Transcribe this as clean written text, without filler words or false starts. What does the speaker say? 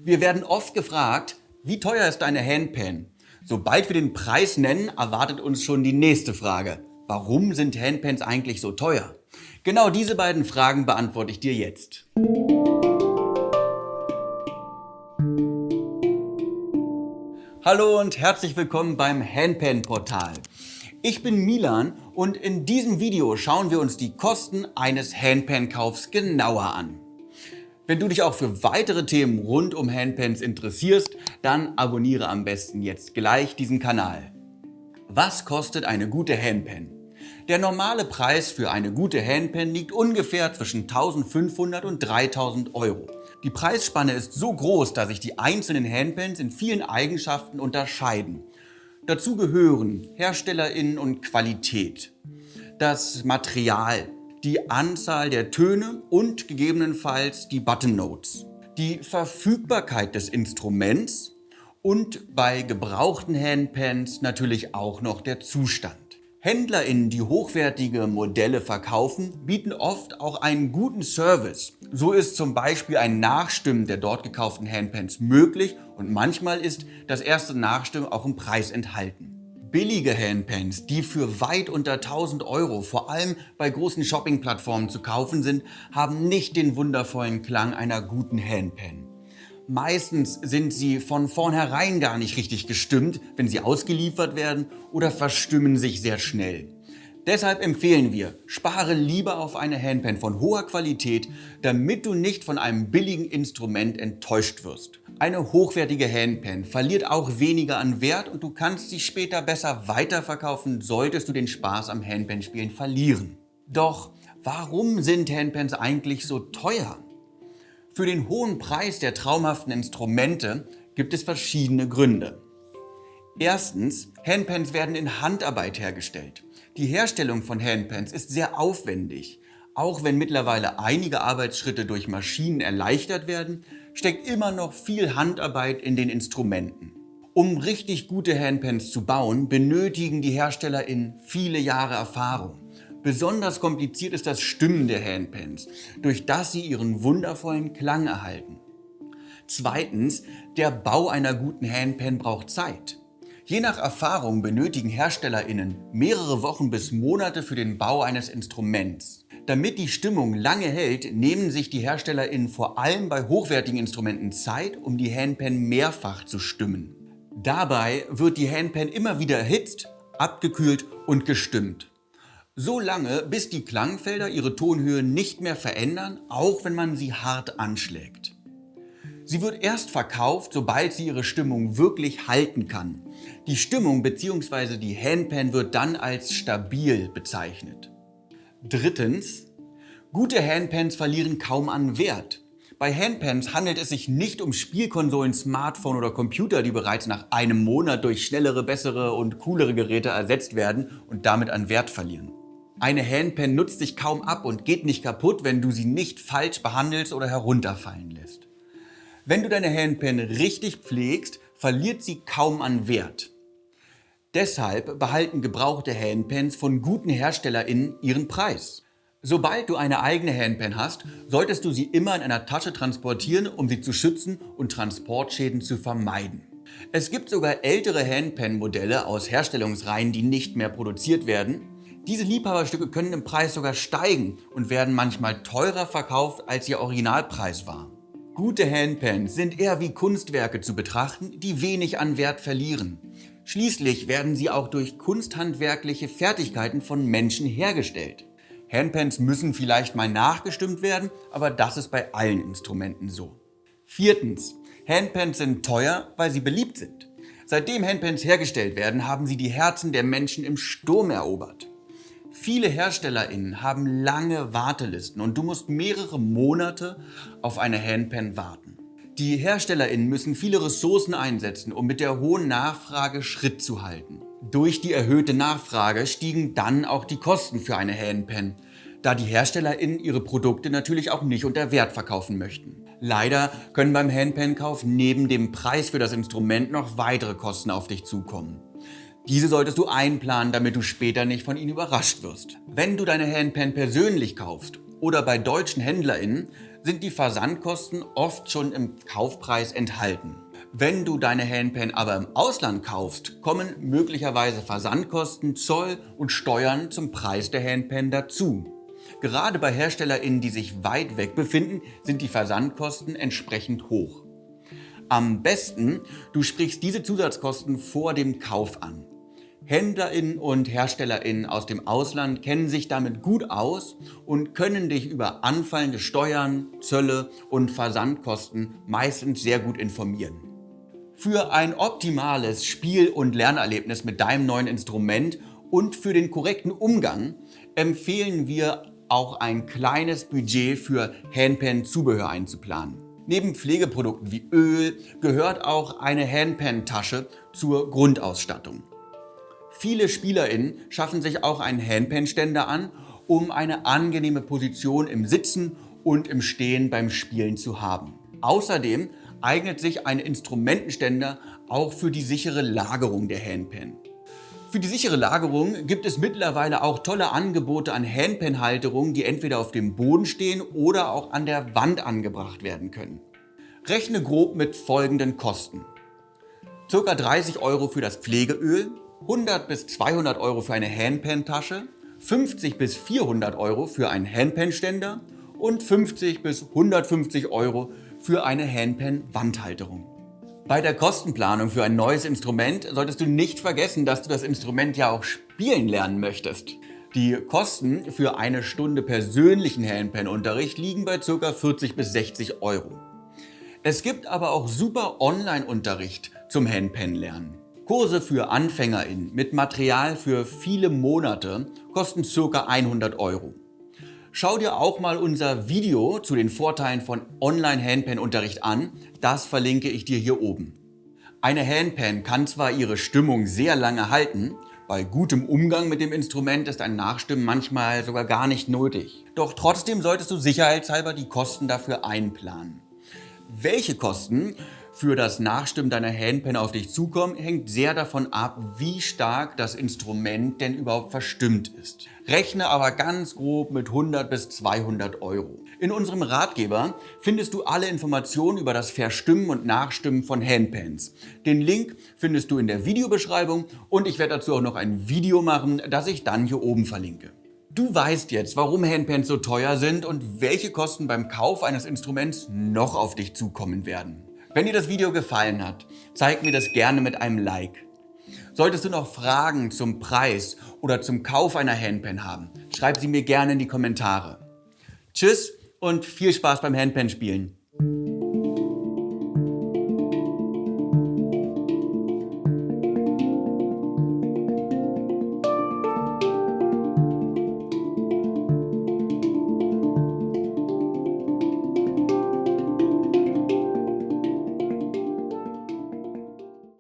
Wir werden oft gefragt, wie teuer ist eine Handpan? Sobald wir den Preis nennen, erwartet uns schon die nächste Frage. Warum sind Handpans eigentlich so teuer? Genau diese beiden Fragen beantworte ich dir jetzt. Hallo und herzlich willkommen beim Handpan-Portal. Ich bin Milan und in diesem Video schauen wir uns die Kosten eines Handpan-Kaufs genauer an. Wenn du dich auch für weitere Themen rund um Handpans interessierst, dann abonniere am besten jetzt gleich diesen Kanal. Was kostet eine gute Handpan? Der normale Preis für eine gute Handpan liegt ungefähr zwischen 1.500 und 3.000 Euro. Die Preisspanne ist so groß, dass sich die einzelnen Handpans in vielen Eigenschaften unterscheiden. Dazu gehören HerstellerInnen und Qualität, das Material, die Anzahl der Töne und gegebenenfalls die Button Notes, die Verfügbarkeit des Instruments und bei gebrauchten Handpans natürlich auch noch der Zustand. HändlerInnen, die hochwertige Modelle verkaufen, bieten oft auch einen guten Service. So ist zum Beispiel ein Nachstimmen der dort gekauften Handpans möglich und manchmal ist das erste Nachstimmen auch im Preis enthalten. Billige Handpans, die für weit unter 1.000 Euro vor allem bei großen Shopping-Plattformen zu kaufen sind, haben nicht den wundervollen Klang einer guten Handpan. Meistens sind sie von vornherein gar nicht richtig gestimmt, wenn sie ausgeliefert werden, oder verstimmen sich sehr schnell. Deshalb empfehlen wir, spare lieber auf eine Handpan von hoher Qualität, damit du nicht von einem billigen Instrument enttäuscht wirst. Eine hochwertige Handpan verliert auch weniger an Wert und du kannst sie später besser weiterverkaufen, solltest du den Spaß am Handpan-Spielen verlieren. Doch warum sind Handpans eigentlich so teuer? Für den hohen Preis der traumhaften Instrumente gibt es verschiedene Gründe. Erstens, Handpans werden in Handarbeit hergestellt. Die Herstellung von Handpans ist sehr aufwendig. Auch wenn mittlerweile einige Arbeitsschritte durch Maschinen erleichtert werden, steckt immer noch viel Handarbeit in den Instrumenten. Um richtig gute Handpans zu bauen, benötigen die HerstellerInnen viele Jahre Erfahrung. Besonders kompliziert ist das Stimmen der Handpans, durch das sie ihren wundervollen Klang erhalten. Zweitens, der Bau einer guten Handpan braucht Zeit. Je nach Erfahrung benötigen HerstellerInnen mehrere Wochen bis Monate für den Bau eines Instruments. Damit die Stimmung lange hält, nehmen sich die HerstellerInnen vor allem bei hochwertigen Instrumenten Zeit, um die Handpan mehrfach zu stimmen. Dabei wird die Handpan immer wieder erhitzt, abgekühlt und gestimmt. So lange, bis die Klangfelder ihre Tonhöhe nicht mehr verändern, auch wenn man sie hart anschlägt. Sie wird erst verkauft, sobald sie ihre Stimmung wirklich halten kann. Die Stimmung bzw. die Handpan wird dann als stabil bezeichnet. Drittens, gute Handpans verlieren kaum an Wert. Bei Handpans handelt es sich nicht um Spielkonsolen, Smartphone oder Computer, die bereits nach einem Monat durch schnellere, bessere und coolere Geräte ersetzt werden und damit an Wert verlieren. Eine Handpan nutzt sich kaum ab und geht nicht kaputt, wenn du sie nicht falsch behandelst oder herunterfallen lässt. Wenn du deine Handpan richtig pflegst, verliert sie kaum an Wert. Deshalb behalten gebrauchte Handpans von guten HerstellerInnen ihren Preis. Sobald du eine eigene Handpan hast, solltest du sie immer in einer Tasche transportieren, um sie zu schützen und Transportschäden zu vermeiden. Es gibt sogar ältere Handpan-Modelle aus Herstellungsreihen, die nicht mehr produziert werden. Diese Liebhaberstücke können im Preis sogar steigen und werden manchmal teurer verkauft, als ihr Originalpreis war. Gute Handpans sind eher wie Kunstwerke zu betrachten, die wenig an Wert verlieren. Schließlich werden sie auch durch kunsthandwerkliche Fertigkeiten von Menschen hergestellt. Handpans müssen vielleicht mal nachgestimmt werden, aber das ist bei allen Instrumenten so. Viertens, Handpans sind teuer, weil sie beliebt sind. Seitdem Handpans hergestellt werden, haben sie die Herzen der Menschen im Sturm erobert. Viele HerstellerInnen haben lange Wartelisten und du musst mehrere Monate auf eine Handpan warten. Die HerstellerInnen müssen viele Ressourcen einsetzen, um mit der hohen Nachfrage Schritt zu halten. Durch die erhöhte Nachfrage stiegen dann auch die Kosten für eine Handpan, da die HerstellerInnen ihre Produkte natürlich auch nicht unter Wert verkaufen möchten. Leider können beim Handpan-Kauf neben dem Preis für das Instrument noch weitere Kosten auf dich zukommen. Diese solltest du einplanen, damit du später nicht von ihnen überrascht wirst. Wenn du deine Handpan persönlich kaufst oder bei deutschen HändlerInnen sind die Versandkosten oft schon im Kaufpreis enthalten. Wenn du deine Handpan aber im Ausland kaufst, kommen möglicherweise Versandkosten, Zoll und Steuern zum Preis der Handpan dazu. Gerade bei HerstellerInnen, die sich weit weg befinden, sind die Versandkosten entsprechend hoch. Am besten, du sprichst diese Zusatzkosten vor dem Kauf an. HändlerInnen und HerstellerInnen aus dem Ausland kennen sich damit gut aus und können dich über anfallende Steuern, Zölle und Versandkosten meistens sehr gut informieren. Für ein optimales Spiel- und Lernerlebnis mit deinem neuen Instrument und für den korrekten Umgang empfehlen wir auch ein kleines Budget für Handpan-Zubehör einzuplanen. Neben Pflegeprodukten wie Öl gehört auch eine Handpan-Tasche zur Grundausstattung. Viele SpielerInnen schaffen sich auch einen Handpan-Ständer an, um eine angenehme Position im Sitzen und im Stehen beim Spielen zu haben. Außerdem eignet sich ein Instrumentenständer auch für die sichere Lagerung der Handpan. Für die sichere Lagerung gibt es mittlerweile auch tolle Angebote an Handpan-Halterungen, die entweder auf dem Boden stehen oder auch an der Wand angebracht werden können. Rechne grob mit folgenden Kosten: ca. 30 € für das Pflegeöl, 100 bis 200 € für eine Handpan-Tasche, 50 bis 400 € für einen Handpan-Ständer und 50 bis 150 € für eine Handpan-Wandhalterung. Bei der Kostenplanung für ein neues Instrument solltest du nicht vergessen, dass du das Instrument ja auch spielen lernen möchtest. Die Kosten für eine Stunde persönlichen Handpan-Unterricht liegen bei ca. 40 bis 60 €. Es gibt aber auch super Online-Unterricht zum Handpan-Lernen. Kurse für AnfängerInnen mit Material für viele Monate kosten ca. 100 €. Schau dir auch mal unser Video zu den Vorteilen von Online-Handpan-Unterricht an, das verlinke ich dir hier oben. Eine Handpan kann zwar ihre Stimmung sehr lange halten, bei gutem Umgang mit dem Instrument ist ein Nachstimmen manchmal sogar gar nicht nötig. Doch trotzdem solltest du sicherheitshalber die Kosten dafür einplanen. Welche Kosten für das Nachstimmen deiner Handpan auf dich zukommen, hängt sehr davon ab, wie stark das Instrument denn überhaupt verstimmt ist. Rechne aber ganz grob mit 100 bis 200 €. In unserem Ratgeber findest du alle Informationen über das Verstimmen und Nachstimmen von Handpans. Den Link findest du in der Videobeschreibung und ich werde dazu auch noch ein Video machen, das ich dann hier oben verlinke. Du weißt jetzt, warum Handpans so teuer sind und welche Kosten beim Kauf eines Instruments noch auf dich zukommen werden. Wenn dir das Video gefallen hat, zeig mir das gerne mit einem Like. Solltest du noch Fragen zum Preis oder zum Kauf einer Handpan haben, schreib sie mir gerne in die Kommentare. Tschüss und viel Spaß beim Handpan spielen.